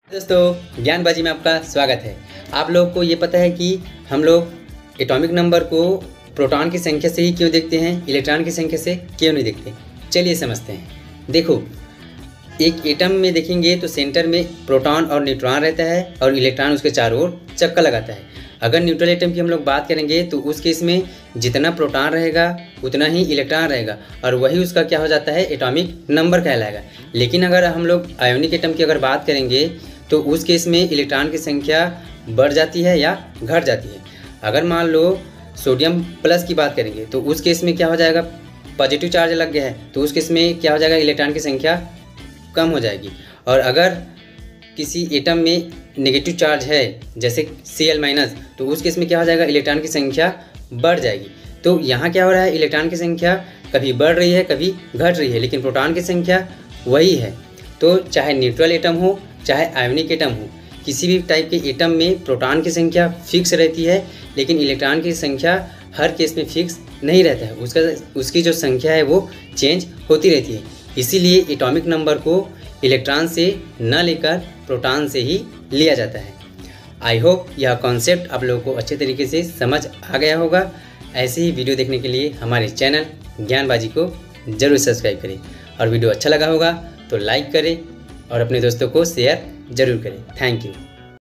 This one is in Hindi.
दोस्तों, ज्ञानबाजी में आपका स्वागत है। आप लोगों को ये पता है कि हम लोग एटॉमिक नंबर को प्रोटॉन की संख्या से ही क्यों देखते हैं, इलेक्ट्रॉन की संख्या से क्यों नहीं देखते। चलिए समझते हैं। देखो, एक एटम में देखेंगे तो सेंटर में प्रोटॉन और न्यूट्रॉन रहता है और इलेक्ट्रॉन उसके चारों ओर चक्कर लगाता है। अगर न्यूट्रल एटम की हम लोग बात करेंगे तो उस केस में जितना प्रोटॉन रहेगा उतना ही इलेक्ट्रॉन रहेगा और वही उसका क्या हो जाता है, एटॉमिक नंबर कहलाएगा। लेकिन अगर हम लोग आयोनिक एटम की अगर बात करेंगे तो उस केस में इलेक्ट्रॉन की संख्या बढ़ जाती है या घट जाती है। अगर मान लो सोडियम प्लस की बात करेंगे तो उस केस में क्या हो जाएगा, पॉजिटिव चार्ज लग गया है तो उस केस में क्या हो जाएगा, इलेक्ट्रॉन की संख्या कम हो जाएगी। और अगर किसी एटम में नेगेटिव चार्ज है जैसे Cl- तो उस केस में क्या हो जाएगा, इलेक्ट्रॉन की संख्या बढ़ जाएगी। तो यहाँ क्या हो रहा है, इलेक्ट्रॉन की संख्या कभी बढ़ रही है कभी घट रही है, लेकिन प्रोटॉन की संख्या वही है। तो चाहे न्यूट्रल एटम हो चाहे आयोनिक एटम हो, किसी भी टाइप के एटम में प्रोटॉन की संख्या फिक्स रहती है, लेकिन इलेक्ट्रॉन की संख्या हर केस में फिक्स नहीं रहता है। उसकी जो संख्या है वो चेंज होती रहती है। इसीलिए एटॉमिक नंबर को इलेक्ट्रॉन से न लेकर प्रोटॉन से ही लिया जाता है। आई होप यह कॉन्सेप्ट आप लोगों को अच्छे तरीके से समझ आ गया होगा। ऐसे ही वीडियो देखने के लिए हमारे चैनल ज्ञानबाजी को ज़रूर सब्सक्राइब करें और वीडियो अच्छा लगा होगा तो लाइक करें और अपने दोस्तों को शेयर ज़रूर करें। Thank you.